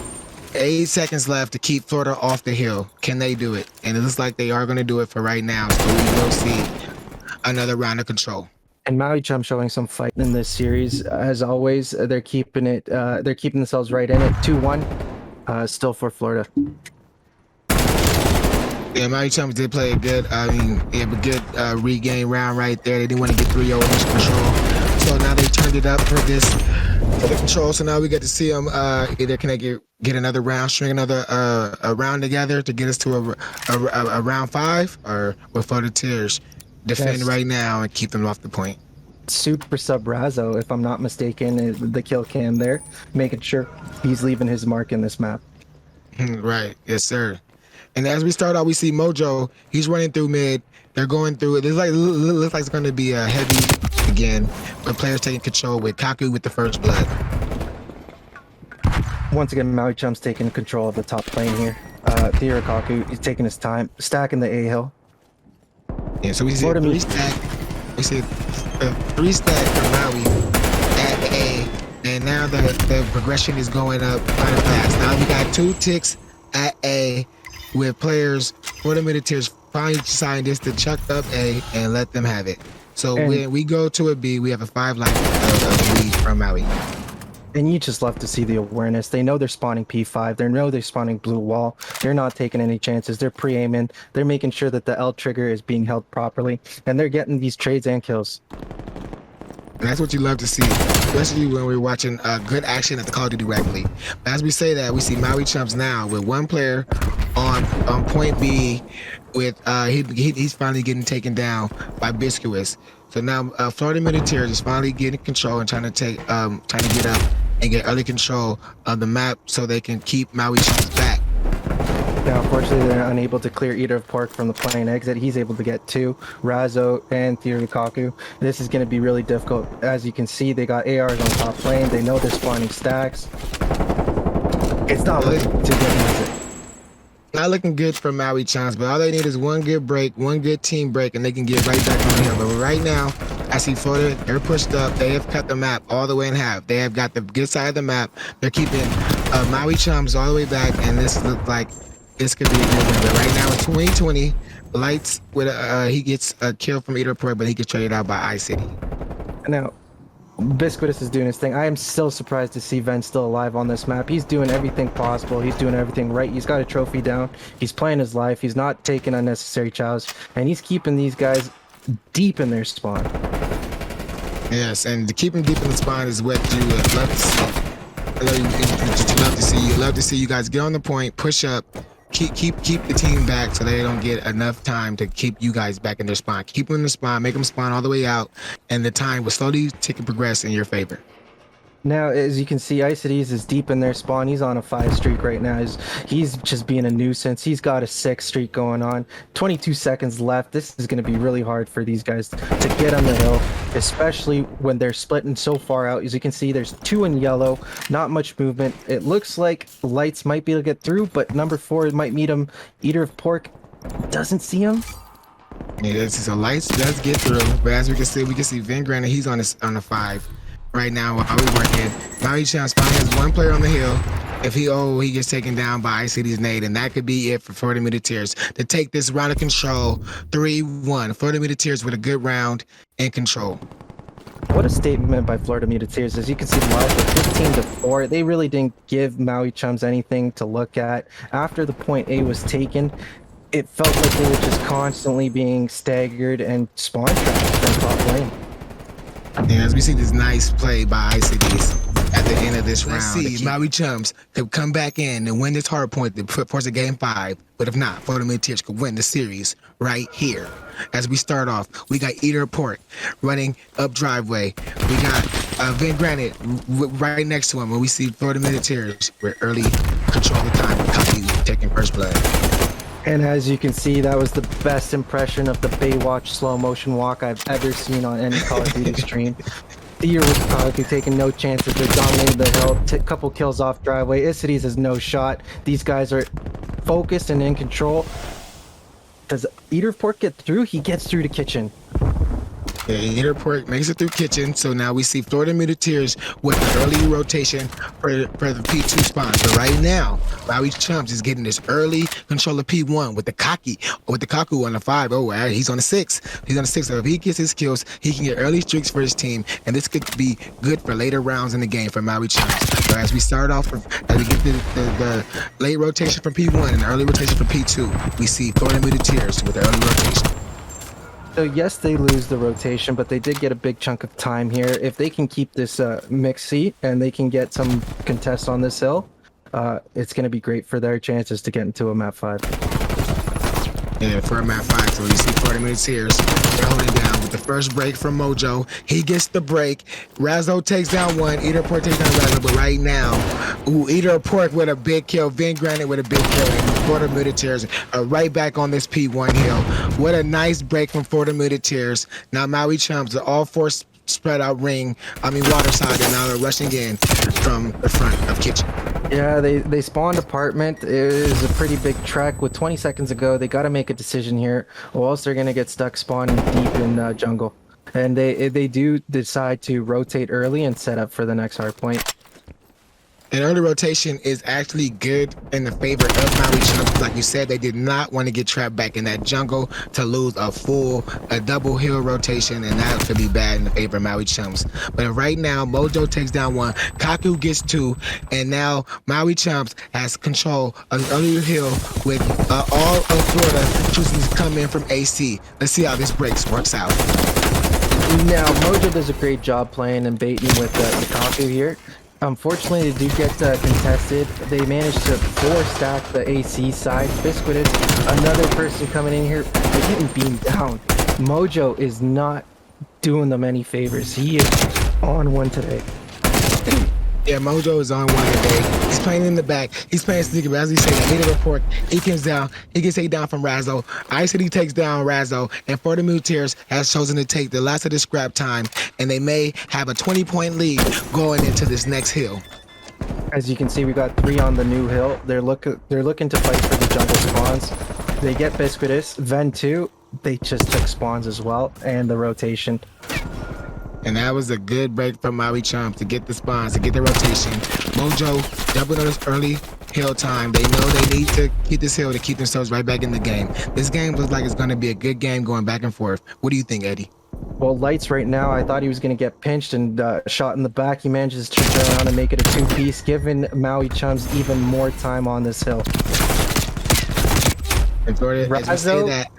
8 seconds left to keep Florida off the hill. Can they do it? And it looks like they are going to do it for right now. So we will see another round of control. And Maui Chum showing some fight in this series. As always, they're keeping it. They're keeping themselves right in it. 2-1, still for Florida. Yeah, Maui Chums did play a good. Regain round right there. They didn't want to get 3-0 in this control. So now they turned it up for the control. So now we get to see them. Either can they get another round, string another a round together to get us to a round 5, or will Florida Tears defend right now and keep them off the point? Super sub Razzo, if I'm not mistaken, the kill cam there, making sure he's leaving his mark in this map. Right, yes sir. And as we start out, we see Mojo. He's running through mid. They're going through it. Looks like it's going to be a heavy again, but players taking control with Kaku with the first blood. Once again, Maui Chum's taking control of the top lane here. Theo Kaku, he's taking his time, stacking the A hill. Yeah, so we see a 3-stack. We see a 3-stack for Maui at A, and now the progression is going up kind of fast. Now we got 2 ticks at A, with players 40 minute tiers finally deciding just to chuck up A and let them have it. So when we go to a B, we have a 5 life of lead from Maui. And you just love to see the awareness. They know they're spawning P5. They know they're spawning blue wall. They're not taking any chances. They're pre-aiming. They're making sure that the L trigger is being held properly. And they're getting these trades and kills. And that's what you love to see, especially when we're watching good action at the Call of Duty Rec League. But as we say that, we see Maui Chums now with 1 player on point B. With he's finally getting taken down by Biscuits. So now Florida Militaries is finally getting control and trying to get up and get early control of the map so they can keep Maui Chums back. Now, unfortunately, they're unable to clear Eater of Pork from the plane exit. He's able to get 2, Razzo and Theo Kaku. This is going to be really difficult. As you can see, they got ARs on top lane. They know they're spawning stacks. It's not looking too good, is it? not looking good for Maui Chums, but all they need is one good break, one good team break, and they can get right back on the hill. But right now, I see Florida, they're pushed up. They have cut the map all the way in half. They have got the good side of the map. They're keeping Maui Chums all the way back, and this looks like this could be a good one. But right now, it's 2020. Lights with he gets a kill from Eater Port, but he gets traded out by iCity. Now, Biscuitus is doing his thing. I am still surprised to see Ven still alive on this map. He's doing everything possible. He's doing everything right. He's got a trophy down. He's playing his life. He's not taking unnecessary chows, and he's keeping these guys deep in their spawn. Yes, and to keep him deep in the spawn is what you love to see. You love to see you guys get on the point, push up, keep the team back so they don't get enough time to keep you guys back in their spawn. Keep them in the spawn, make them spawn all the way out, and the time will slowly tick and progress in your favor. Now, as you can see, iCities is deep in their spawn. He's on a 5 streak right now. He's just being a nuisance. He's got a 6 streak going on. 22 seconds left. This is going to be really hard for these guys to get on the hill, especially when they're splitting so far out. As you can see, there's 2 in yellow. Not much movement. It looks like Lights might be able to get through, but number 4 might meet him. Eater of Pork doesn't see him. Yeah, so Lights does get through, but as we can see Vin Granite, he's on a 5. Right now, while we're working, Maui Chums finally has one player on the hill. If he gets taken down by iCity's nade, and that could be it for Florida Muteteers to take this round of control. 3-1. Florida Muteteers with a good round in control. What a statement by Florida Muteteers. As you can see live with 15-4, they really didn't give Maui Chums anything to look at. After the point A was taken, it felt like they were just constantly being staggered and spawn trapped from top lane. Yeah, as we see this nice play by iCities at the end of this round. Let's see if Maui Chums could come back in and win this hard point to force a game 5. But if not, Florida Muteteers could win the series right here. As we start off, we got Eater Port running up driveway. We got Vin Granite right next to him, and we see Florida Muteteers with early control of the time with Copy taking first blood. And as you can see, that was the best impression of the Baywatch slow motion walk I've ever seen on any Call of Duty stream. Eater was probably taking no chances. They're dominating the hill. Couple kills off driveway. iCities has no shot. These guys are focused and in control. Does Eater Pork get through? He gets through to kitchen. Yeah, Eater Port makes it through kitchen, so now we see Florida Muteteers with an early rotation for the P2 spawn. So right now, Maui Chums is getting this early control of P1 with the Kaku on the 5. Oh, he's on the 6. He's on the 6. So if he gets his kills, he can get early streaks for his team, and this could be good for later rounds in the game for Maui Chums. So as we start off, as we get the late rotation from P1 and the early rotation from P2, we see Florida Muteteers with the early rotation. So yes, they lose the rotation, but they did get a big chunk of time here. If they can keep this mixed seat and they can get some contests on this hill, it's going to be great for their chances to get into a map 5. Yeah, for a map 5, so you see 40 minutes here. They're holding down with the first break from Mojo. He gets the break. Razzo takes down 1. Eater Pork takes down Razzo, but right now, Eater Pork with a big kill. Vin Granite with a big kill. And Florida Muteteers are right back on this P1 hill. What a nice break from Florida Muteteers. Now Maui Chums, the all 4 spread out water side, and now they're rushing in from the front of kitchen. Yeah, they spawned apartment. It was a pretty big trek. With 20 seconds ago, they got to make a decision here, or else they're going to get stuck spawning deep in jungle. And they do decide to rotate early and set up for the next hard point. And early rotation is actually good in the favor of Maui Chums. Like you said, they did not want to get trapped back in that jungle to lose a double hill rotation, and that could be bad in the favor of Maui Chums. But right now, Mojo takes down 1, Kaku gets 2, and now Maui Chums has control of the early hill with all of Florida choosing to come in from AC. Let's see how this works out. Now, Mojo does a great job playing and baiting with the Kaku here. Unfortunately, they do get contested. They managed to 4-stack the AC side. Biscuitus, another person coming in here, they're getting beamed down. Mojo is not doing them any favors. He is on one today. Yeah, Mojo is on one today. He's playing in the back. He's playing sneaky, but as he said, Eater Pork, he comes down. He gets taken down from Razzo. iCity takes down Razzo, and Florida Muteteers has chosen to take the last of the scrap time, and they may have a 20-point lead going into this next hill. As you can see, we got 3 on the new hill. They're looking to fight for the jungle spawns. They get Biscuitus. Ven 2, they just took spawns as well, and the rotation. And that was a good break from Maui Chums to get the spawns, to get the rotation. Mojo jumping on this early hill time. They know they need to keep this hill to keep themselves right back in the game. This game looks like it's going to be a good game going back and forth. What do you think, Eddie? Well, Lights right now, I thought he was going to get pinched and shot in the back. He manages to turn around and make it a 2-piece, giving Maui Chums even more time on this hill. And Florida, as we say that,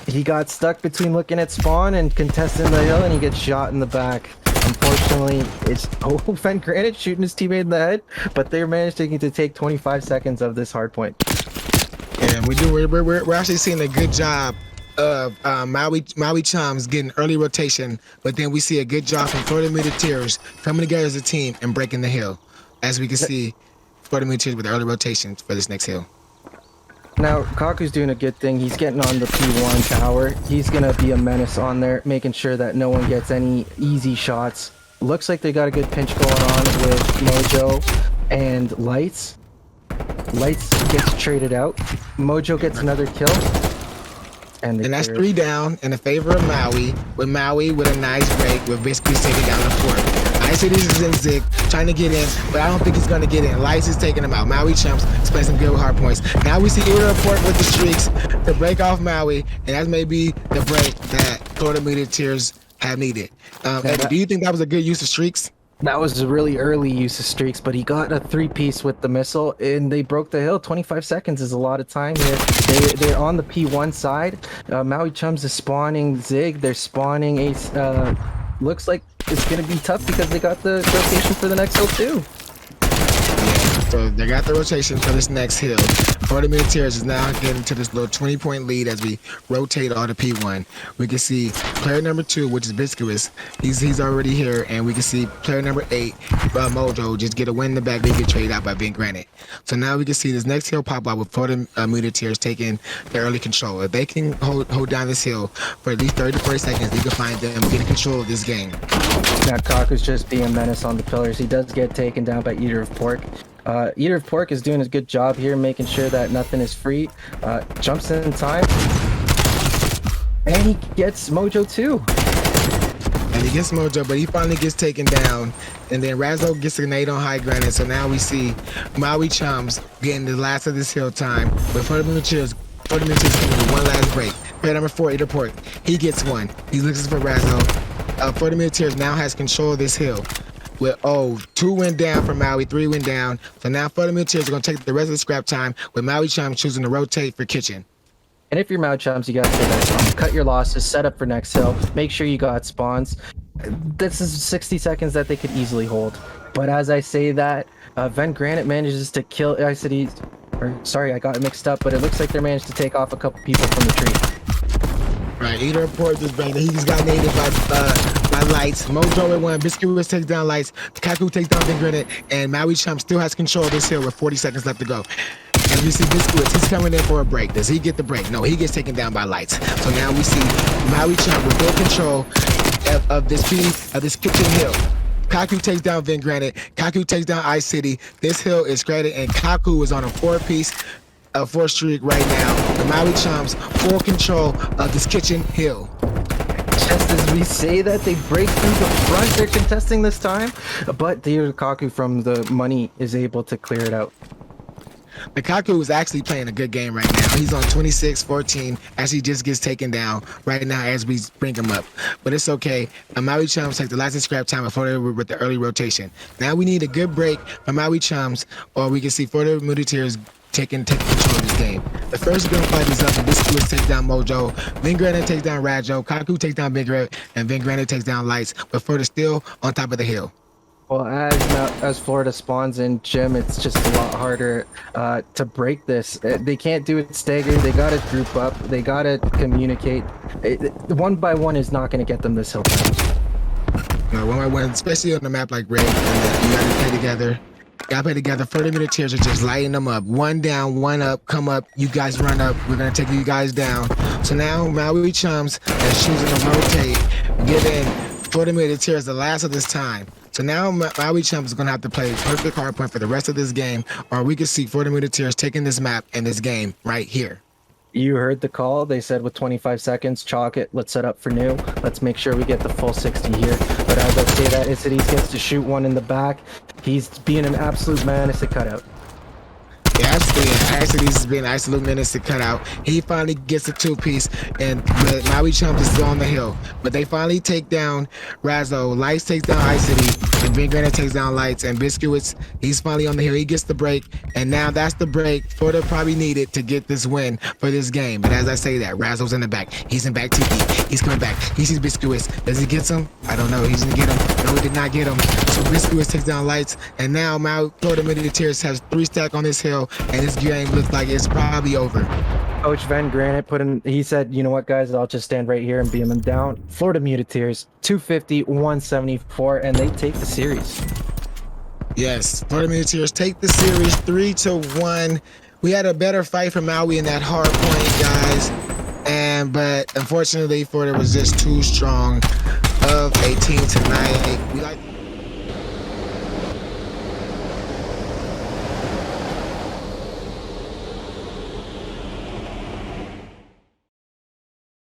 he got stuck between looking at spawn and contesting the hill, and he gets shot in the back. Unfortunately, it's Fen Granite shooting his teammate in the head, but they're managing to take 25 seconds of this hard point. and we're actually seeing a good job of Maui Chums getting early rotation, but then we see a good job from Florida Muleteers coming together as a team and breaking the hill. As we can see, Florida Muleteers with early rotations for this next hill. Now, Kaku's doing a good thing. He's getting on the P1 tower. He's going to be a menace on there, making sure that no one gets any easy shots. Looks like they got a good pinch going on with Mojo and Lights. Lights gets traded out. Mojo gets another kill. And that's 3 down in the favor of Maui, with a nice break, with Biscuits taking down the 4th. I see this is in Zig, trying to get in, but I don't think he's going to get in. Lights is taking him out. Maui Chums is playing some good hard points. Now we see Eater Report with the streaks to break off Maui, and that may be the break that Florida Muleteers have needed. Eddie, do you think that was a good use of streaks? That was a really early use of streaks, but he got a 3-piece with the missile, and they broke the hill. 25 seconds is a lot of time here. They're on the P1 side. Maui Chums is spawning Zig. They're spawning Ace. Looks like it's going to be tough because they got the rotation for the next hill, too. So they got the rotation for this next hill. Florida Muleteers is now getting to this little 20-point lead as we rotate all the P1. We can see player number 2, which is Biscuits. He's already here, and we can see player number 8, Mojo, just get a win in the back. They get traded out by Ben Granite. So now we can see this next hill pop out with Florida Muleteers taking the early control. If they can hold down this hill for at least 30 to 40 seconds, they can find them getting control of this game. Now Kaku's just being a menace on the pillars. He does get taken down by Eater of Pork. Eater of Pork is doing a good job here, making sure that nothing is free. Jumps in time. And he gets Mojo too. And he gets Mojo, but he finally gets taken down. And then Razzo gets a nade on high ground. And so now we see Maui Chums getting the last of this hill time. But Florida Muleteers coming with one last break. Player number 4, Eater Pork. He gets one. He's looking for Razzo. Florida Muleteers now has control of this hill. With 2 went down for Maui, 3 went down. So now Florida Muleteers are going to take the rest of the scrap time with Maui Chums choosing to rotate for kitchen. And if you're Maui Chums, you got to say that. Cut your losses, set up for next hill, make sure you got spawns. This is 60 seconds that they could easily hold. But as I say that, Ven Granite manages to kill. I got it mixed up, but it looks like they managed to take off a couple people from the tree. Right, Eater Report just banged it. He just got nated by Lights. Mojo at 1. Biscuits takes down Lights. Kaku takes down Ben Granite. And Maui Chums still has control of this hill with 40 seconds left to go. And we see Biscuits. He's coming in for a break. Does he get the break? No, he gets taken down by Lights. So now we see Maui Chums with full control of this kitchen hill. Kaku takes down Ben Granite. Kaku takes down Ice City. This hill is graded, and Kaku is on a 4-piece. A 4 streak right now. The Maui Chums full control of this kitchen hill. Just as we say that, they break through the front. They're contesting this time, but the Kaku from the money is able to clear it out. The Kaku is actually playing a good game right now. He's on 26-14 as he just gets taken down right now as we bring him up. But it's okay. Maui Chums take the last scrap time with Florida with the early rotation. Now we need a good break from Maui Chums, or we can see Florida Muleteers taking control of this game. The first gunfight is up, and Biscuits takes down Mojo. Ben Granite takes down Rajo. Kaku takes down Ben Granite, and Ben Granite takes down Lights. But Florida still on top of the hill. Well, as Florida spawns in Jim, it's just a lot harder to break this. They can't do it staggered. They gotta group up. They gotta communicate. One by one is not gonna get them this hill time. No, one by one, especially on a map like Red, and you gotta play together. Gotta play together. Florida Muleteers are just lighting them up. 1 down, 1 up. Come up. You guys run up. We're gonna take you guys down. So now Maui Chums is choosing to rotate, giving Florida Muleteers the last of this time. So now Maui Chums is going to have to play perfect hardpoint for the rest of this game, or we could see Florida Muleteers taking this map and this game right here. You heard the call. They said with 25 seconds, chalk it. Let's set up for new. Let's make sure we get the full 60 here. But as I say that, Isidis gets to shoot one in the back. He's being an absolute menace to cut out. Yeah, actually, this has been an absolute menace to cut out. He finally gets a two-piece, and Maui Chums is still on the hill. But they finally take down Razzo. Lights takes down Icedy, and Ben Granite takes down Lights, and Biscuits, he's finally on the hill. He gets the break, and now that's the break Florida probably needed to get this win for this game. But as I say that, Razzo's in the back. He's in back TP. He's coming back. He sees Biscuits. Does he get him? I don't know. He didn't get him. No, he did not get him. So Biscuits takes down Lights, and now Florida Muleteers has 3 stack on this hill, and this game looks like it's probably over. Coach Van Granite he said, you know what, guys, I'll just stand right here and beam him down. Florida Muleteers, 250, 174, and they take the series. Yes, Florida Muleteers take the series 3-1. We had a better fight for Maui in that hard point, guys. But unfortunately, Florida was just too strong of a team tonight. We like